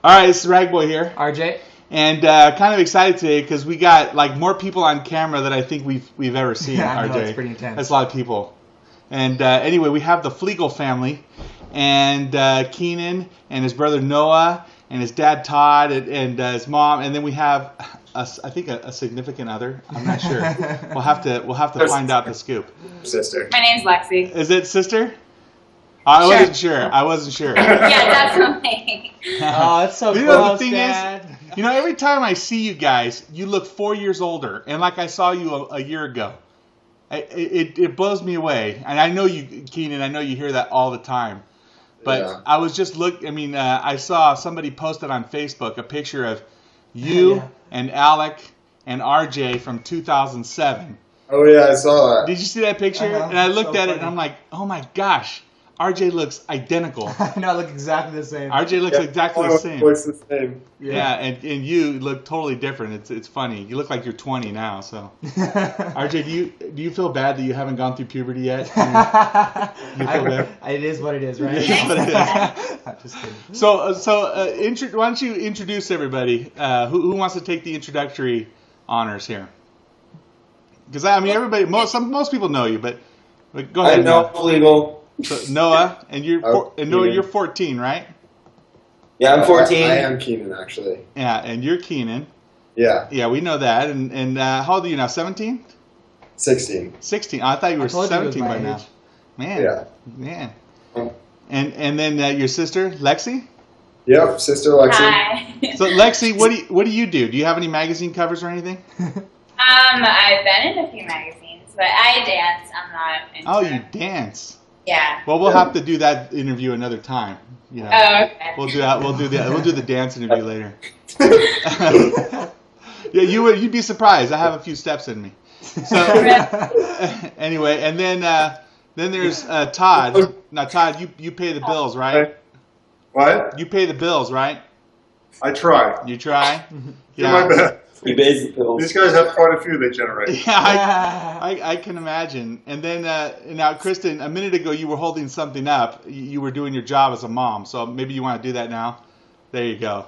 All right, it's Ragboy here, RJ. and kind of excited today because we got like more people on camera than I think we've ever seen. Yeah, I RJ, know, it's pretty intense. That's a lot of people. And anyway, we have the Flegel family, and Keenan and his brother Noah and his dad Todd and his mom, and then we have I think a significant other. I'm not sure. We'll have to find out the scoop. Sister. My name's Lexi. Is it sister? I wasn't sure. Yeah, definitely. Oh, that's so You close, know, the thing Dad. is, every time I see you guys, you look 4 years older, and like I saw you a year ago. It blows me away, and I know you, Keenan. I know you hear that all the time. But Yeah. I was just I saw somebody posted on Facebook a picture of you Yeah. and Alec and RJ from 2007. Oh yeah, I saw that. Did you see that picture? Uh-huh. And I looked So at it, funny. and I'm like, oh my gosh, RJ looks identical. I know, I look exactly the same. RJ looks exactly the same. Looks the same. Yeah, and you look totally different. It's funny. You look like you're 20 now. So, RJ, do you feel bad that you haven't gone through puberty yet? You feel bad? It is what it is, right? It is what it is. I'm just kidding. So, why don't you introduce everybody? Who wants to take the introductory honors here? Because everybody, most people know you, but go ahead. I know Flegel. So, Noah, and Noah, Keenan. you're 14, right? Yeah, I'm 14. I am Keenan, actually. Yeah, and you're Keenan. Yeah, Yeah, we know that. And how old are you now? 17? 16. 16. I thought you were told you it was 17 my by now. age. Man. Yeah. Man. Oh. And then your sister, Lexi? Yep, sister Lexi. Hi. So Lexi, what do you do? Do you have any magazine covers or anything? I've been in a few magazines, but I dance. I'm not into Oh, you it. dance. Yeah. Well, we'll have to do that interview another time. Oh, okay. We'll do that. We'll do the dance interview later. Yeah, you'd be surprised. I have a few steps in me. So anyway, and then there's Todd. Now Todd, you pay the bills, right? What? You pay the bills, right? I try. You try. Do my best. He pays the bills. These guys have quite a few they generate. Yeah, I can imagine. And then now, Kristen, a minute ago you were holding something up. You were doing your job as a mom, so maybe you want to do that now. There you go.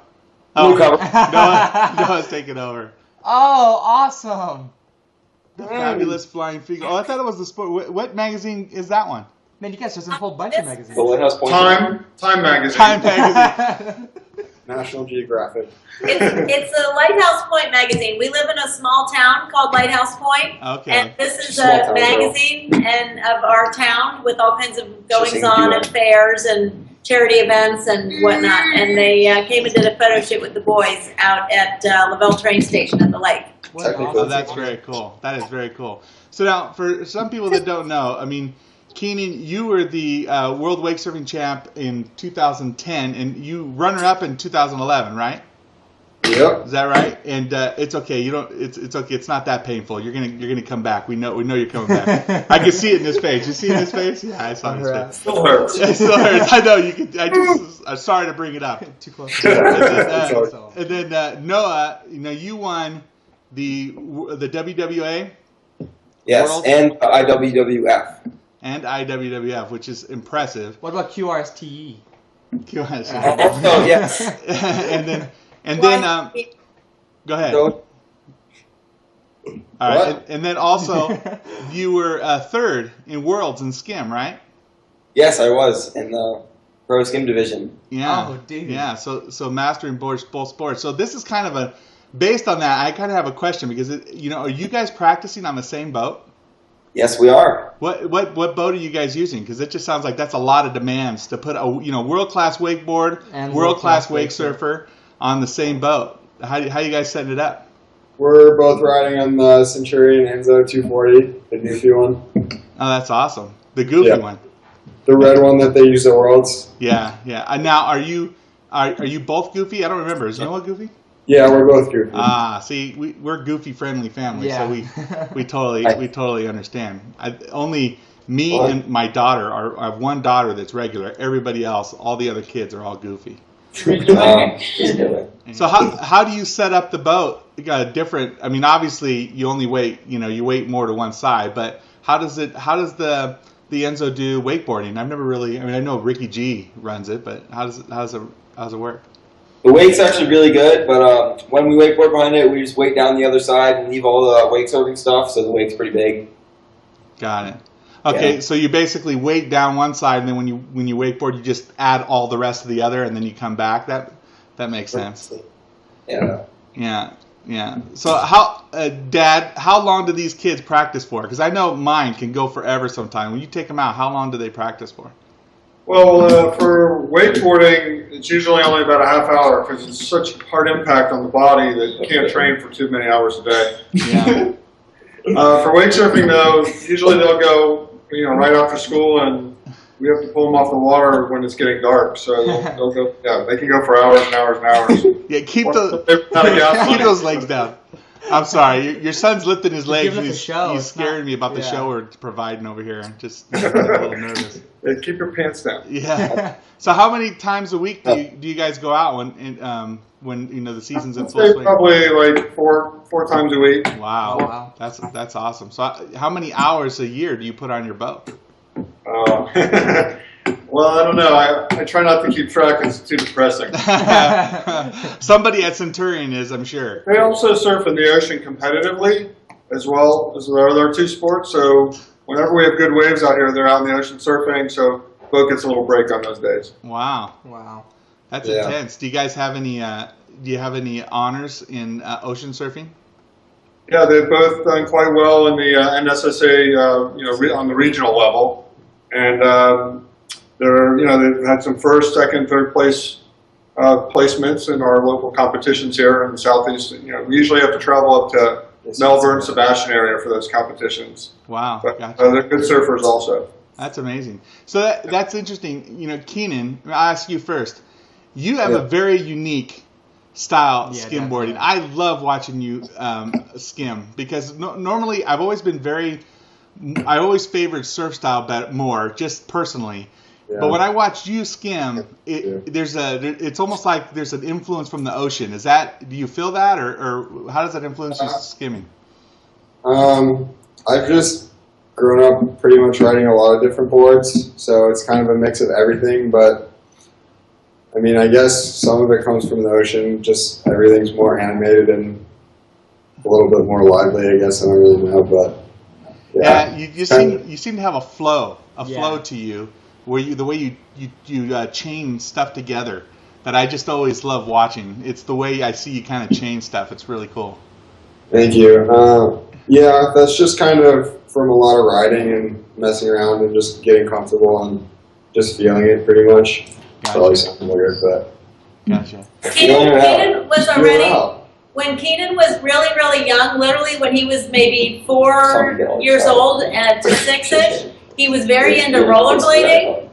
Blue cover. Noah's taking over. Oh, awesome. The Fabulous Flying Flegel. Oh, I thought it was the sport. What magazine is that one? Man, you guys, there's a whole bunch of magazines. The Lighthouse Point. Time magazine. Time magazine. National Geographic. It's a Lighthouse Point magazine. We live in a small town called Lighthouse Point, Okay. and this is Small a town, magazine of our town with all kinds of goings Interesting on duo. and fairs and charity events and whatnot. And they came and did a photo shoot with the boys out at Lavelle train station at the lake. What an Technically, Oh, awesome that's honor. very cool. That is very cool. So now, for some people that don't know, Keenan, you were the World Wakesurfing Champ in 2010, and you runner-up in 2011, right? Yep. Is that right? And it's okay. You don't. It's okay. It's not that painful. You're gonna come back. We know you're coming back. I can see it in his face. You see it in his face? Yeah, I saw it in his face. Still hurts. It still hurts. I know you can. I'm sorry to bring it up. Too close. It's all- And then Noah, you won the WWA Yes, World. and IWWF. and IWWF, which is impressive. What about QRSTE? Oh, yes. and then go ahead. All So, right, and then also you were third in Worlds in skim, right? yes, I was in the Pro Skim division. Yeah. Oh, dude. Yeah. So mastering both sports. So this is kind of based on that. I kind of have a question because are you guys practicing on the same boat? Yes, we are. What boat are you guys using? Because it just sounds like that's a lot of demands to put a world class wakeboard And world class world-class wakesurfer on the same boat. How you guys setting it up? We're both riding on the Centurion Enzo 240, the goofy one. Oh, that's awesome. The goofy Yeah. one. The red one that they use at Worlds. Yeah. Now, are you both goofy? I don't remember. Is Noah goofy? Yeah, we're both goofy. See, we're goofy friendly family, Yeah. so we totally understand. Only me and my daughter I have one daughter that's regular. Everybody else, all the other kids are all goofy. Just do it. So how do you set up the boat? You got a different. Obviously you only weight you weight more to one side, but how does the Enzo do wakeboarding? I've never really. I know Ricky G runs it, but how does it work? The wake's actually really good, but when we wakeboard behind it, we just wake down the other side and leave all the wake surfing stuff, so the wake's pretty big. Got it. Okay, Yeah. so you basically wake down one side, and then when you wakeboard, you just add all the rest of the other, and then you come back. That makes sense. Yeah. Yeah. So how, Dad, how long do these kids practice for? Because I know mine can go forever sometime. When you take them out, how long do they practice for? Well, for wakeboarding, it's usually only about a half hour because it's such hard impact on the body that you can't train for too many hours a day. Yeah. For wake surfing, though, usually they'll go, right after school, and we have to pull them off the water when it's getting dark. So they'll go, they can go for hours and hours and hours. Yeah, keep Keep those legs down. I'm sorry, your son's lifting his legs. giving us a show. He's It's scaring not- me about the yeah. show we're providing over here. I'm just a little nervous. Keep your pants down. Yeah. So how many times a week do you guys go out when the season's in I'd full say swing? probably like four times a week. Wow. Oh, wow. That's awesome. So how many hours a year do you put on your boat? Well, I don't know. I try not to keep track. It's too depressing. Somebody at Centurion is, I'm sure. They also surf in the ocean competitively as well as the other two sports. So whenever we have good waves out here, they're out in the ocean surfing. So boat gets a little break on those days. Wow. Wow. That's Yeah. intense. Do you guys have any? Do you have any honors in ocean surfing? Yeah, they've both done quite well in the NSSA, on the regional level, and they've had some first, second, third place placements in our local competitions here in the southeast. We usually have to travel up to Melbourne, Sebastian area for those competitions. Wow. But Gotcha. they're good surfers also. That's amazing. So that's interesting. Keenan, I'll ask you first. You have a very unique style Yeah, skimboarding. definitely. I love watching you skim because normally I always favored surf style more, just personally. Yeah. But when I watch you skim, it's almost like there's an influence from the ocean. Do you feel that, or how does that influence you skimming? I've just grown up pretty much riding a lot of different boards, so it's kind of a mix of everything, but I mean, I guess some of it comes from the ocean, just everything's more animated and a little bit more lively, I guess. I don't really know, but yeah. You seem to have a flow Yeah. to you, where the way you chain stuff together that I just always love watching. It's the way I see you kind of chain stuff. It's really cool. Thank you. Yeah, that's just kind of from a lot of riding and messing around and just getting comfortable and just feeling it pretty much. Probably something weird, but Gotcha. Keenan was Feel it already, out. when Keenan was really, really young, literally when he was maybe 4 years old and to 6-ish, he was very into rollerblading.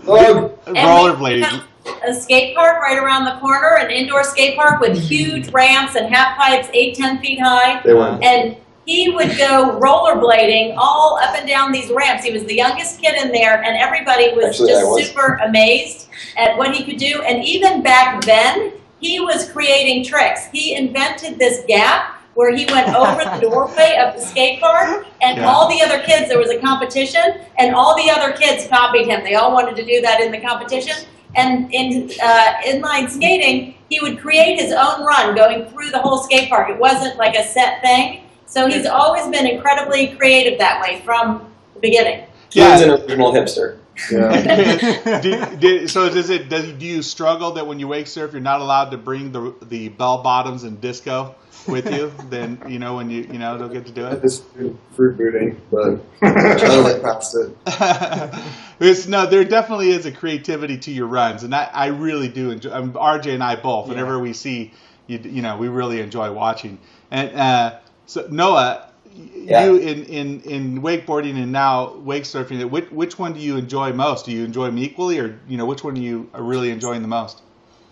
Rollerblading. A skate park right around the corner, an indoor skate park with huge ramps and half pipes 8-10 feet high. They went. And he would go rollerblading all up and down these ramps. He was the youngest kid in there, and everybody was Actually, I was. just super amazed at what he could do. And even back then, he was creating tricks. He invented this gap where he went over the doorway of the skate park, and Yeah. all the other kids, there was a competition, and all the other kids copied him. They all wanted to do that in the competition. And in inline skating, he would create his own run going through the whole skate park. It wasn't like a set thing. So he's always been incredibly creative that way from the beginning. He's an original hipster. Yeah. Do you struggle that when you wake surf you're not allowed to bring the bell bottoms and disco with you? Then when you don't get to do it. Just fruit booting, but I try to look past it. No, there definitely is a creativity to your runs, and I really do enjoy. RJ and I both. Whenever we see we really enjoy watching. And so Noah, you in wakeboarding and now wake surfing, which one do you enjoy most? Do you enjoy them equally, or which one do you are really enjoying the most?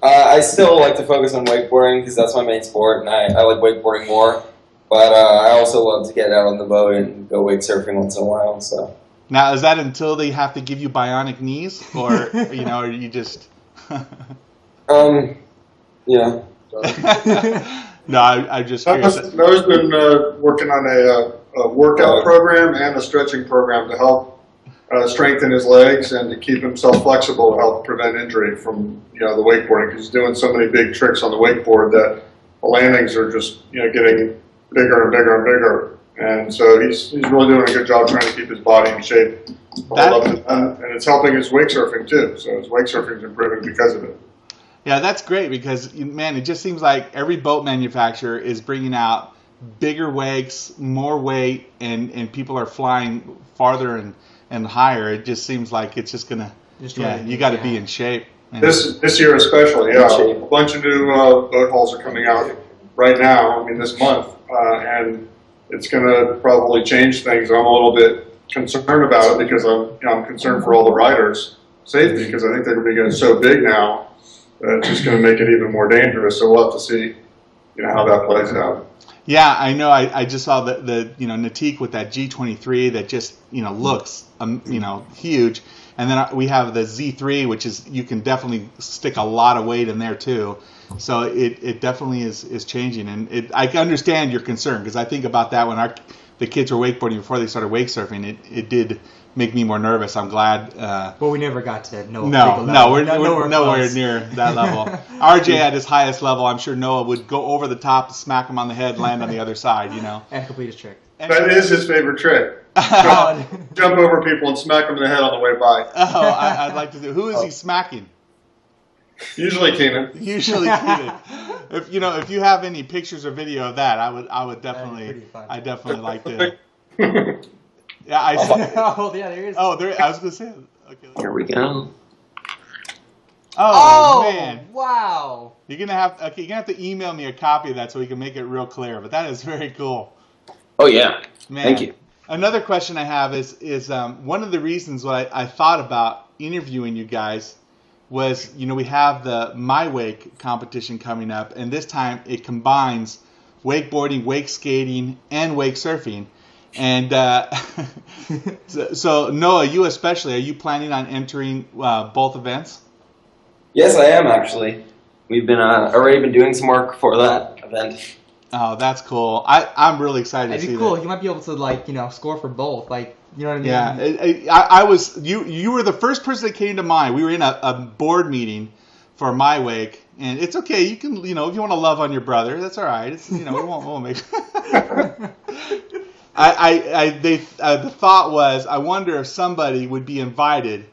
I still like to focus on wakeboarding because that's my main sport, and I like wakeboarding more. But I also love to get out on the boat and go wake surfing once in a while. So Now, is that until they have to give you bionic knees, or or you just? yeah. No, I just curious. Noah's been working on a workout program and a stretching program to help strengthen his legs and to keep himself flexible to help prevent injury from the wakeboarding. 'Cause he's doing so many big tricks on the wakeboard that the landings are just getting bigger and bigger and bigger. And so he's really doing a good job trying to keep his body in shape. And it's helping his wake surfing too. So his wake surfing is improving because of it. Yeah, that's great because, man, it just seems like every boat manufacturer is bringing out bigger wakes, more weight, and people are flying farther and higher. It just seems like it's just going to, you got to be in shape. And This year especially, yeah. A bunch of new boat hulls are coming out right now, this month, and it's going to probably change things. I'm a little bit concerned about it because I'm concerned for all the riders' safety because I think they're going to be getting so big now that it's just going to make it even more dangerous. So we'll have to see, how that plays out. Yeah, I know. I just saw the Natique with that G23 that just looks huge, and then we have the Z3, which is you can definitely stick a lot of weight in there too. So it definitely is changing, and I understand your concern because I think about that when the kids were wakeboarding before they started wake surfing. It did make me more nervous. I'm glad. But we never got to Noah. We're nowhere near that level. RJ at his highest level, I'm sure Noah would go over the top, smack him on the head, land on the other side, And complete his trick. That is his favorite trick. Jump over people and smack them in the head on the way by. Oh, I'd like to do. Who is he smacking? Usually Keenan. Keenan. If you have any pictures or video of that, I would definitely like to. Yeah, there he is. Oh, there. I was gonna say. Okay. Here we go. Oh man! Wow. You're gonna have to email me a copy of that so we can make it real clear. But that is very cool. Oh yeah. Man. Thank you. Another question I have is one of the reasons why I thought about interviewing you guys was we have the My Wake competition coming up, and this time it combines wakeboarding, wake skating, and wake surfing. And so Noah, you especially, are you planning on entering both events? Yes, I am actually. We've been already been doing some work for that event. Oh, that's cool. I'm really excited to see that. That'd be cool. You might be able to score for both. You know what I mean? Yeah, I was. You were the first person that came to mind. We were in a board meeting for My Wake, and it's okay. You can, if you want to love on your brother, that's all right. It's, we won't make. The thought was, I wonder if somebody would be invited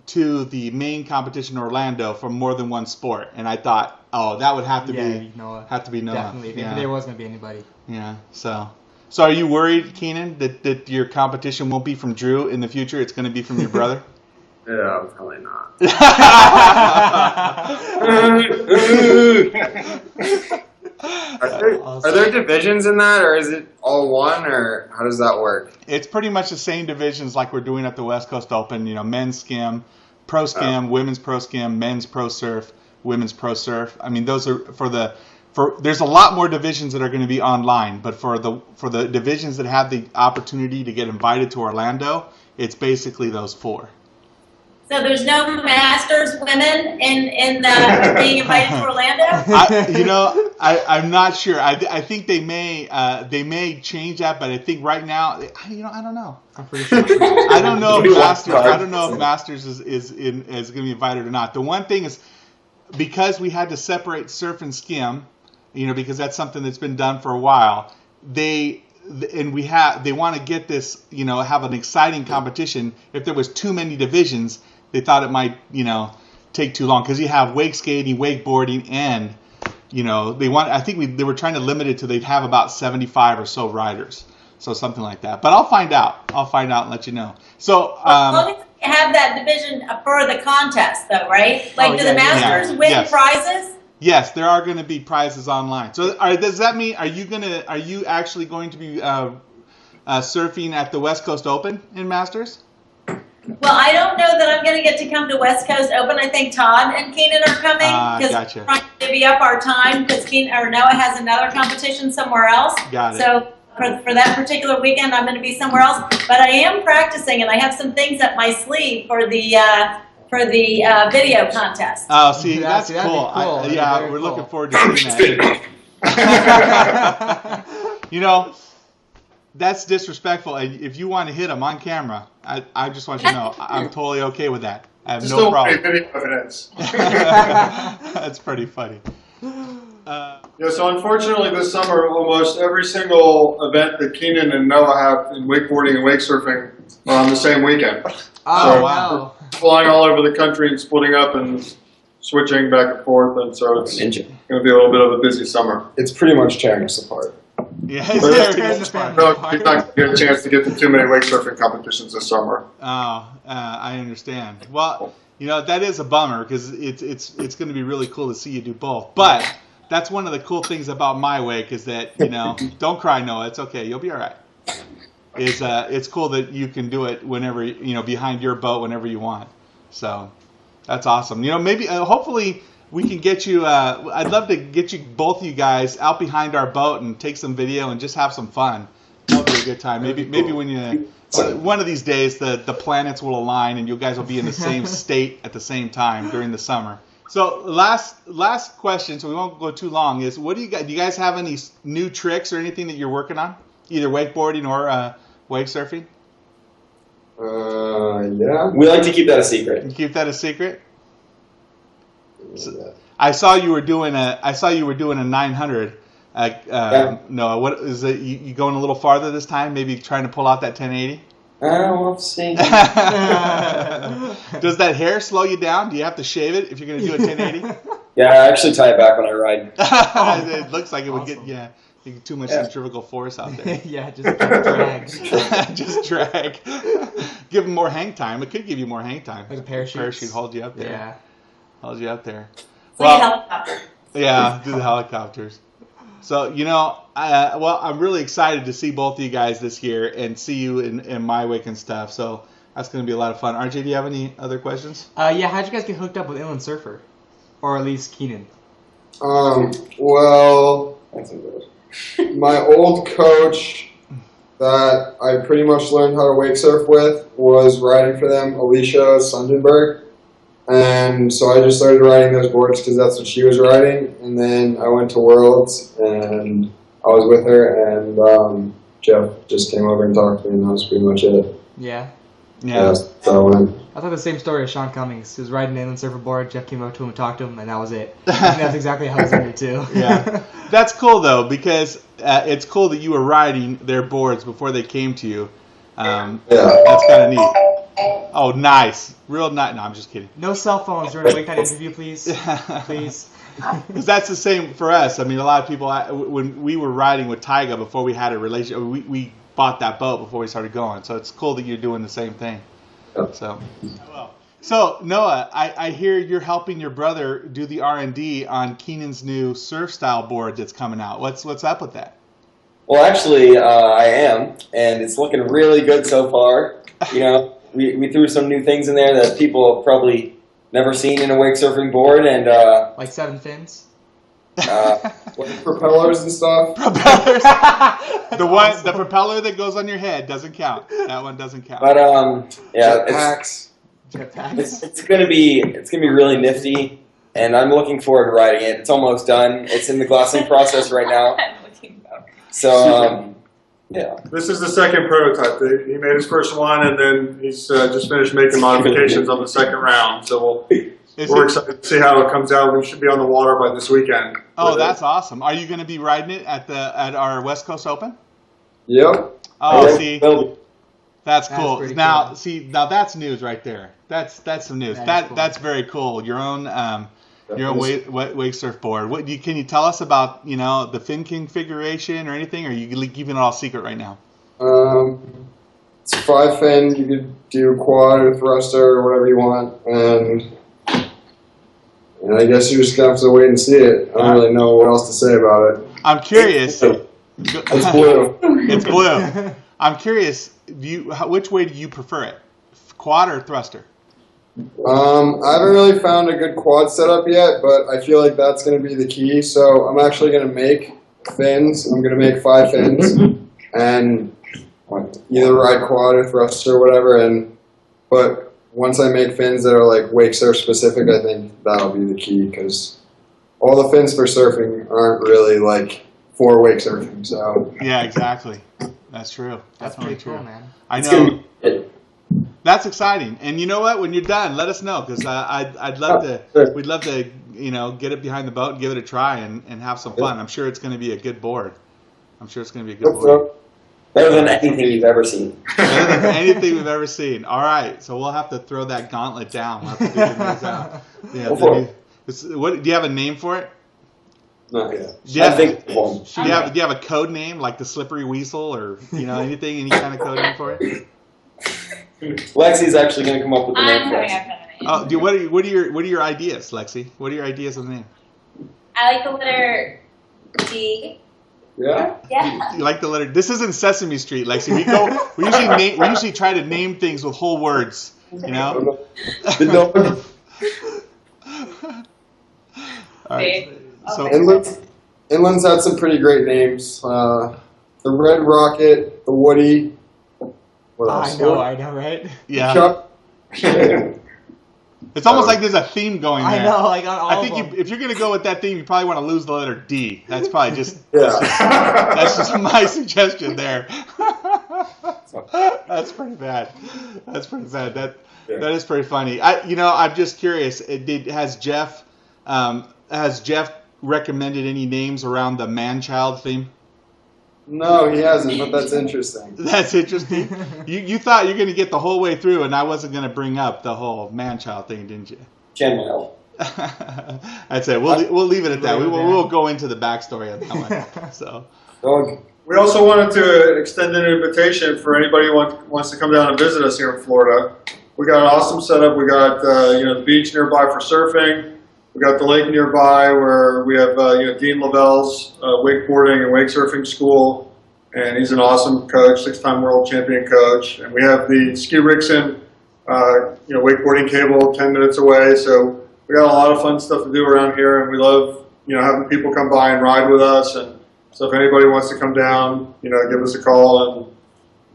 to the main competition in Orlando for more than one sport, and I thought, that would have to be Noah. Definitely, if there was going to be anybody. Yeah. So are you worried, Keenan, that your competition won't be from Drew in the future? It's going to be from your brother? Yeah, probably not. Are there divisions in that, or is it all one, or how does that work? It's pretty much the same divisions like we're doing at the West Coast Open. Men's skim, pro skim, women's pro skim, men's pro surf, women's pro surf. Those are there's a lot more divisions that are going to be online, but for the divisions that have the opportunity to get invited to Orlando, it's basically those four. So there's no Masters women in being invited to Orlando? I'm not sure. I think they may change that, but I think right now, I don't know. I'm pretty sure. I don't know if Masters is going to be invited or not. The one thing is, because we had to separate surf and skim, because that's something that's been done for a while. They want to get this, have an exciting competition. If there was too many divisions, they thought it might, take too long, because you have wake skating, wakeboarding, and they were trying to limit it to they'd have about 75 or so riders, so something like that. But I'll find out and let you know. So as long as you have that division for the contest, though, right? Do the Masters win prizes? Yes, there are going to be prizes online. So does that mean are you actually going to be surfing at the West Coast Open in Masters? Well, I don't know that I'm going to get to come to West Coast Open. I think Todd and Keenan are coming because we're trying to divvy up our time because Noah has another competition somewhere else. Got it. So for that particular weekend, I'm going to be somewhere else. But I am practicing, and I have some things up my sleeve for the video contest. Oh, see, that's cool. Cool. We're looking forward to seeing that. that's disrespectful. And if you want to hit him on camera, I just want you to know I'm totally okay with that. I have Just no don't problem. make video evidence. That's pretty funny. Yeah, so unfortunately this summer, almost every single event that Keenan and Noah have in wakeboarding and wakesurfing are on the same weekend. Oh, So- wow. Flying all over the country and splitting up and switching back and forth, and so it's going Ninja. to be a little bit of a busy summer. It's pretty much tearing us apart. Yeah, Tearing the family No, apart. you're not going to get a chance to get to too many wake surfing competitions this summer. I understand. Well, that is a bummer because it's going to be really cool to see you do both. But that's one of the cool things about my wake is that don't cry, Noah. It's okay. You'll be all right. It's cool that you can do it whenever behind your boat whenever you want. So that's awesome. Maybe hopefully we can get you. I'd love to get you both of you guys out behind our boat and take some video and just have some fun. That'll be a good time. Maybe when you one of these days the planets will align and you guys will be in the same state at the same time during the summer. So last question, so we won't go too long, is what do you guys have any new tricks or anything that you're working on? Either wakeboarding or wake surfing? Yeah. We like to keep that a secret. You keep that a secret? I saw you were doing a 900. No, what is it? You going a little farther this time? Maybe trying to pull out that 1080? We'll see. Does that hair slow you down? Do you have to shave it if you're going to do a 1080? Yeah, I actually tie it back when I ride. It looks like it would get too much centrifugal force out there. Yeah, just drag. Just drag. Give them more hang time. It could give you more hang time. Like a parachute. Parachute hold you up there. Yeah. Hold you up there. It's like a helicopter. Yeah, do the helicopters. So, I'm really excited to see both of you guys this year and see you in my wake and stuff. So that's going to be a lot of fun. RJ, do you have any other questions? Yeah, how'd you guys get hooked up with Inland Surfer? Or at least Keenan? Well, my old coach that I pretty much learned how to wake surf with was riding for them, Alicia Sundenberg. And so I just started riding those boards because that's what she was riding. And then I went to Worlds and I was with her, and Jeff just came over and talked to me, and that was pretty much it. Yeah. Yeah. So I went. I thought the same story as Sean Cummings. He was riding an Inland Surfer board, Jeff came up to him and talked to him, and that was it. I think that's exactly how it's ended too. Yeah. That's cool, though, because it's cool that you were riding their boards before they came to you. Yeah. That's kind of neat. Oh, nice. Real nice. No, I'm just kidding. No cell phones during a Wake9 interview, please. Please. Because that's the same for us. I mean, a lot of people, when we were riding with Tyga before we had a relationship, we bought that boat before we started going. So it's cool that you're doing the same thing. So Noah, I hear you're helping your brother do the R&D on Keenan's new surf style board that's coming out. What's up with that? Well, actually, I am, and it's looking really good so far. We threw some new things in there that people have probably never seen in a wake surfing board, and Like 7 fins? Propellers and stuff. Propellers. The propeller that goes on your head doesn't count. That one doesn't count. but yeah, Jetpacks. Jetpacks. it's gonna be really nifty, and I'm looking forward to riding it. It's almost done. It's in the glassing process right now. I'm looking forward. So yeah. This is the second prototype. He made his first one, and then he's just finished making modifications on the second round. So we're excited to see how it comes out. We should be on the water by this weekend. Oh, that's awesome. Are you going to be riding it at our West Coast Open? Yep. Oh, see, Well, that's cool. pretty Now, cool. see, now that's news right there. That's some news. That is cool. That's very cool. Your own wake surfboard. Can you tell us about the fin configuration or anything? Or are you keeping it all secret right now? It's a 5 fin. You could do quad or thruster or whatever you want, and I guess you're just gonna have to wait and see it. I don't really know what else to say about it. I'm curious. It's blue. It's blue. I'm curious. Which way do you prefer it? Quad or thruster? I haven't really found a good quad setup yet, but I feel like that's going to be the key. So I'm actually going to make fins. I'm going to make 5 fins and either ride quad or thruster or whatever. But once I make fins that are like wake surf specific, I think that'll be the key, because all the fins for surfing aren't really like for wake surfing. So Yeah, exactly. That's true. That's Definitely pretty cool, true. man. I It's know. gonna be good. That's exciting. And you know what? When you're done, let us know because I'd love to. Sure. We'd love to, get it behind the boat and give it a try and have some fun. I'm sure it's going to be a good board. I'm sure it's going to be a good Hope board. so. Better than anything you've ever seen. Better than anything we've ever seen. All right, so we'll have to throw that gauntlet down. We'll have to figure those out. Yeah, Go for it. What do you have a name for it? Not yet. Yeah. I think one. Do you have a code name like the Slippery Weasel or anything, any kind of code name for it? Lexi's actually going to come up with the name I'm for coming us. up with a name. Oh, dude, what are your ideas, Lexi? What are your ideas of the name? I like the letter D. Yeah. Yeah. You like the letter? This isn't Sesame Street, Lexi. We usually try to name things with whole words. The dog. All right. So Inland's had some pretty great names. The Red Rocket, the Woody. What else? I know, right? yeah, Chuck. it's almost like there's a theme going there. I know, like on all I of think them. if you're gonna go with that theme, you probably want to lose the letter D. That's probably just Yeah. that's just my suggestion there. That's pretty bad. That's pretty bad. That is pretty funny. I'm just curious. Has Jeff recommended any names around the man-child theme? No, he hasn't, but that's interesting. That's interesting. You thought you're going to get the whole way through, and I wasn't going to bring up the whole man-child thing, didn't you? Genwell. That's it. We'll leave it at that. We'll go into the backstory of that one. So. Dog. We also wanted to extend an invitation for anybody who wants to come down and visit us here in Florida. We got an awesome setup. We got the beach nearby for surfing. We got the lake nearby where we have Dean Lavell's wakeboarding and wakesurfing school, and he's an awesome coach, 6-time world champion coach. And we have the Ski Rixon wakeboarding cable 10 minutes away. So we got a lot of fun stuff to do around here, and we love having people come by and ride with us. And so if anybody wants to come down, give us a call and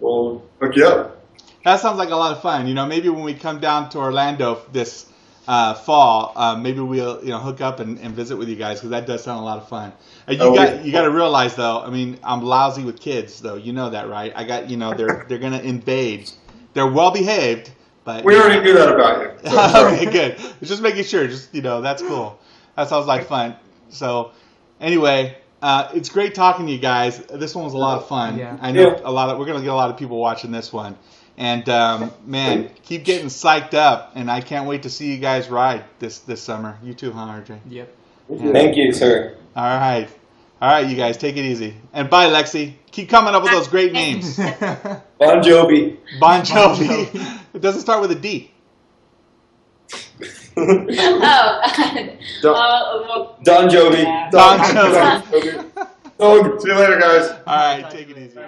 we'll hook you up. That sounds like a lot of fun. Maybe when we come down to Orlando this fall, maybe we'll hook up and visit with you guys because that does sound a lot of fun. You got to realize though. I mean, I'm lousy with kids though. You know that, right? I got they're gonna invade. They're well behaved, but We already knew that about you. So. Okay, good. Just making sure. Just that's cool. That sounds like fun. So anyway. It's great talking to you guys. This one was a lot of fun. Yeah. I know we're gonna get a lot of people watching this one. And man, keep getting psyched up, and I can't wait to see you guys ride this summer. You too, huh, RJ? Yep. Yeah. Thank you, sir. All right, you guys, take it easy. And bye, Lexi. Keep coming up with those great names. Bon Jovi. Bon Jovi. It doesn't start with a D. Don Jovi. Yeah. Don Jovi. See you later, guys. All right, take it easy.